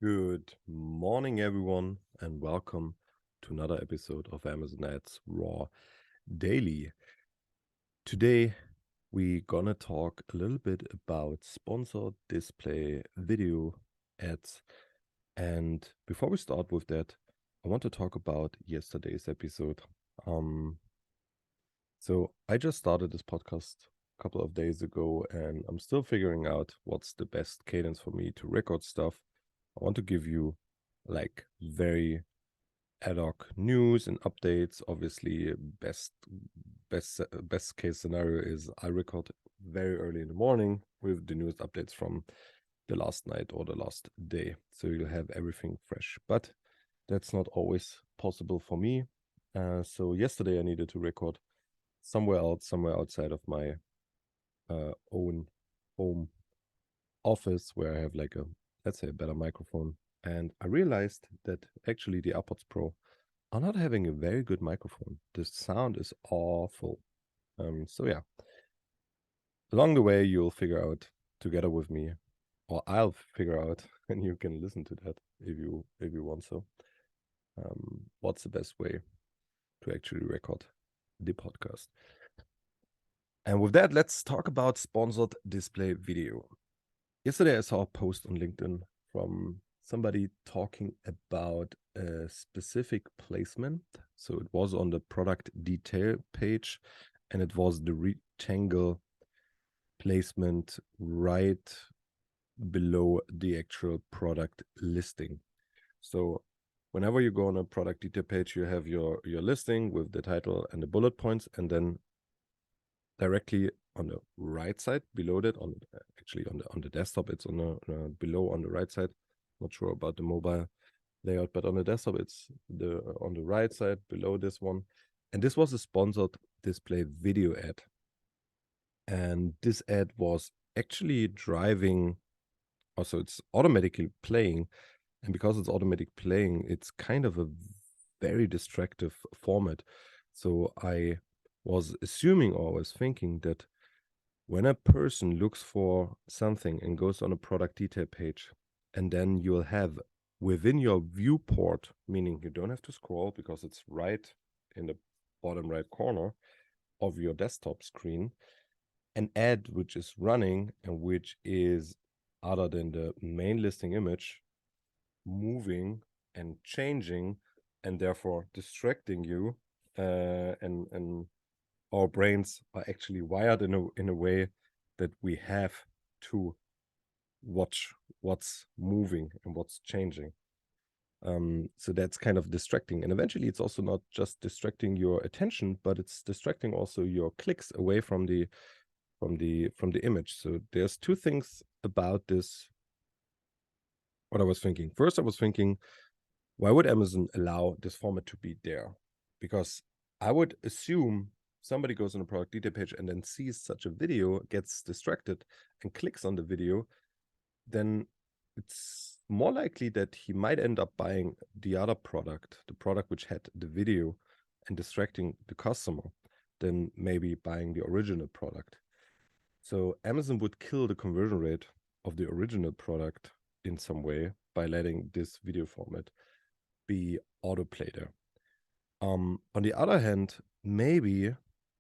Good morning, everyone, and welcome to another episode of Amazon Ads Raw Daily. Today, we're gonna talk a little bit about sponsored display video ads. And before we start with that, I want to talk about yesterday's episode. So I just started this podcast a couple of days ago, and I'm still figuring out what's the best cadence for me to record stuff. I want to give you like very ad hoc news and updates. Obviously, best case scenario is I record very early in the morning with the newest updates from the last night or the last day, so you'll have everything fresh. But that's not always possible for me. So yesterday I needed to record somewhere else, somewhere outside of my own home office where I have like a, let's say, a better microphone. And I realized that actually the AirPods Pro are not having a very good microphone. The sound is awful. So yeah, along the way you'll figure out together with me, or I'll figure out, and you can listen to that if you want so. What's the best way to actually record the podcast? And with that, let's talk about sponsored display video. Yesterday, I saw a post on LinkedIn from somebody talking about a specific placement. So it was on the product detail page, and it was the rectangle placement right below the actual product listing. So whenever you go on a product detail page, you have your listing with the title and the bullet points, and then directly on the right side below that, actually on the desktop, it's on the below on the right side. Not sure about the mobile layout, but on the desktop it's on the right side below this one. And this was a sponsored display video ad, and this ad was actually driving, also it's automatically playing, and because it's automatic playing, it's kind of a very distractive format. So I was assuming, or was thinking, that when a person looks for something and goes on a product detail page, and then you'll have within your viewport, meaning you don't have to scroll because it's right in the bottom right corner of your desktop screen, an ad which is running and which is, other than the main listing image, moving and changing and therefore distracting you, and our brains are actually wired in a way that we have to watch what's moving and what's changing. So that's kind of distracting, and eventually it's also not just distracting your attention, but it's distracting also your clicks away from the image. So there's two things about this. What I was thinking first, I was thinking, why would Amazon allow this format to be there? Because I would assume somebody goes on a product detail page and then sees such a video, gets distracted, and clicks on the video, then it's more likely that he might end up buying the other product, the product which had the video, and distracting the customer, than maybe buying the original product. So Amazon would kill the conversion rate of the original product in some way by letting this video format be autoplay there. On the other hand, maybe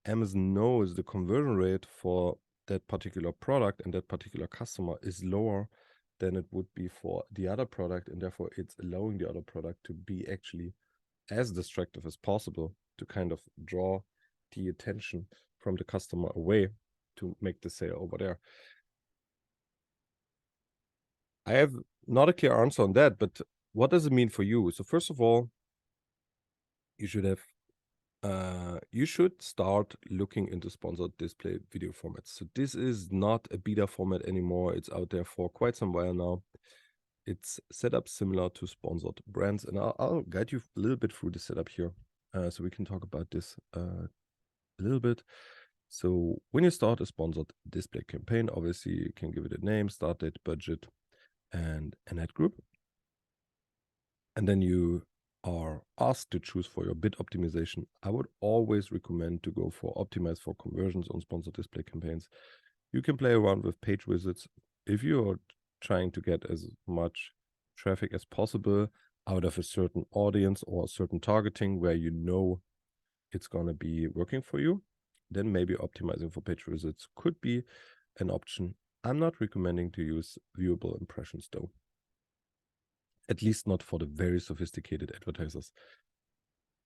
Amazon knows the conversion rate for that particular product and that particular customer is lower than it would be for the other product, and therefore it's allowing the other product to be actually as distractive as possible to kind of draw the attention from the customer away to make the sale over there. I have not a clear answer on that, but what does it mean for you? So first of all, you should start looking into sponsored display video formats. So this is not a beta format anymore. It's out there for quite some while now. It's set up similar to sponsored brands, and I'll guide you a little bit through the setup here, so we can talk about this a little bit. So when you start a sponsored display campaign, obviously you can give it a name, start date, budget, and an ad group. And then you are asked to choose for your bid optimization. I would always recommend to go for optimize for conversions on sponsored display campaigns. You can play around with page visits if you're trying to get as much traffic as possible out of a certain audience or a certain targeting where you know it's going to be working for you, then maybe optimizing for page visits could be an option. I'm not recommending to use viewable impressions though, at least not for the very sophisticated advertisers.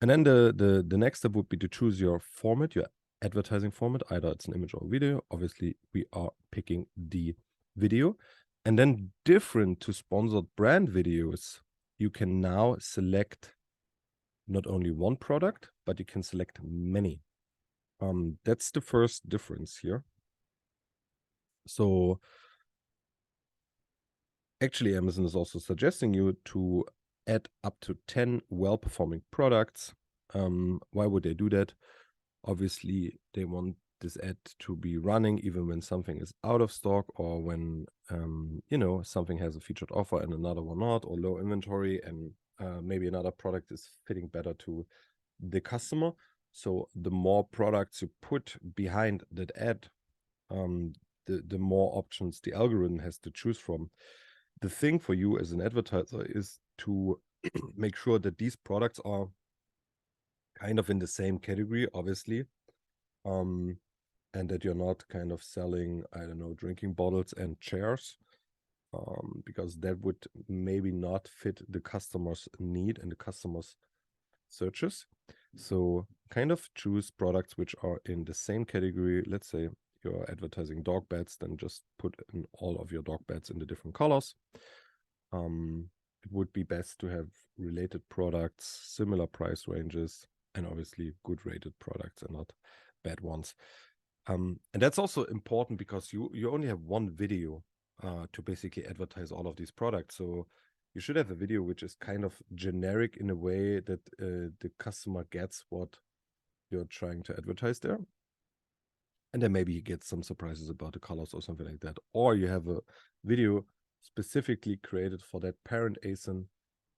And then the next step would be to choose your format, your advertising format, either it's an image or video. Obviously, we are picking the video. And then different to sponsored brand videos, you can now select not only one product, but you can select many. That's the first difference here. So actually, Amazon is also suggesting you to add up to 10 well-performing products. Why would they do that? Obviously, they want this ad to be running even when something is out of stock, or when something has a featured offer and another one not, or low inventory, and maybe another product is fitting better to the customer. So the more products you put behind that ad, the more options the algorithm has to choose from. The thing for you as an advertiser is to make sure that these products are kind of in the same category, obviously, and that you're not kind of selling, I don't know, drinking bottles and chairs, because that would maybe not fit the customer's need and the customer's searches. So kind of choose products which are in the same category. Let's say you're advertising dog beds, then just put in all of your dog beds in the different colors. It would be best to have related products, similar price ranges, and obviously good rated products and not bad ones. And that's also important because you only have one video to basically advertise all of these products. So you should have a video which is kind of generic in a way that the customer gets what you're trying to advertise there. And then maybe you get some surprises about the colors or something like that. Or you have a video specifically created for that parent ASIN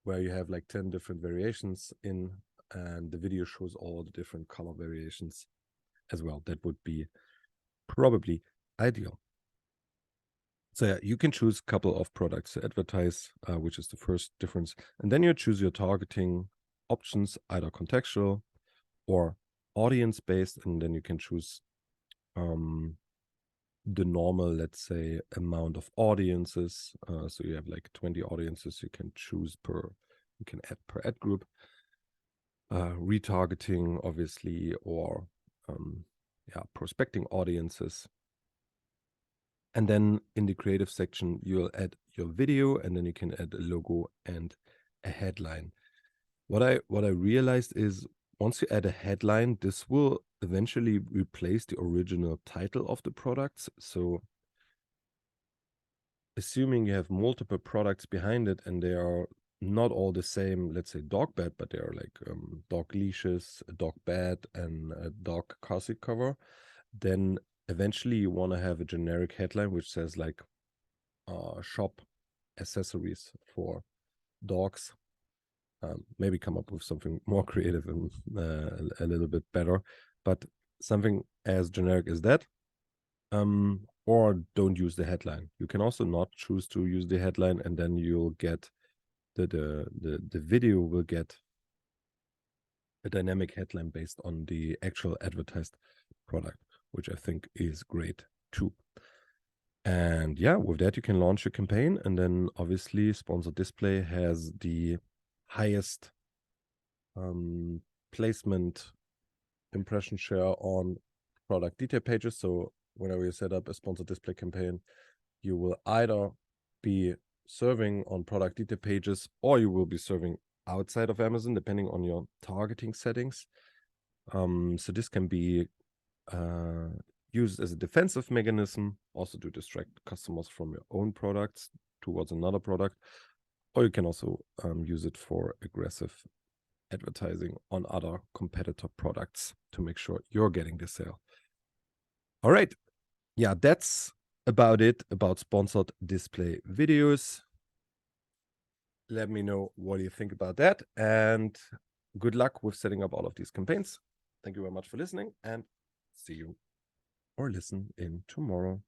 where you have like 10 different variations in, and the video shows all the different color variations as well. That would be probably ideal. So yeah, you can choose a couple of products to advertise, which is the first difference. And then you choose your targeting options, either contextual or audience-based, and then you can choose the normal, let's say, amount of audiences. So you have like 20 audiences you can choose you can add per ad group. Retargeting, obviously, or prospecting audiences. And then in the creative section, you'll add your video, and then you can add a logo and a headline. What I realized is once you add a headline, this will eventually replace the original title of the products. So assuming you have multiple products behind it and they are not all the same, let's say dog bed, but they are like dog leashes, a dog bed, and a dog car seat cover, then eventually you want to have a generic headline which says like shop accessories for dogs. Maybe come up with something more creative and a little bit better, but something as generic as that. Or don't use the headline. You can also not choose to use the headline, and then you'll get the video will get a dynamic headline based on the actual advertised product, which I think is great too. And yeah, with that you can launch your campaign, and then obviously sponsored display has the highest placement impression share on product detail pages. So whenever you set up a sponsored display campaign, you will either be serving on product detail pages, or you will be serving outside of Amazon, depending on your targeting settings. So this can be used as a defensive mechanism, also to distract customers from your own products towards another product, or you can also use it for aggressive advertising on other competitor products to make sure you're getting the sale. All right. Yeah, that's about it about sponsored display videos. Let me know what you think about that, and good luck with setting up all of these campaigns. Thank you very much for listening, and see you or listen in tomorrow.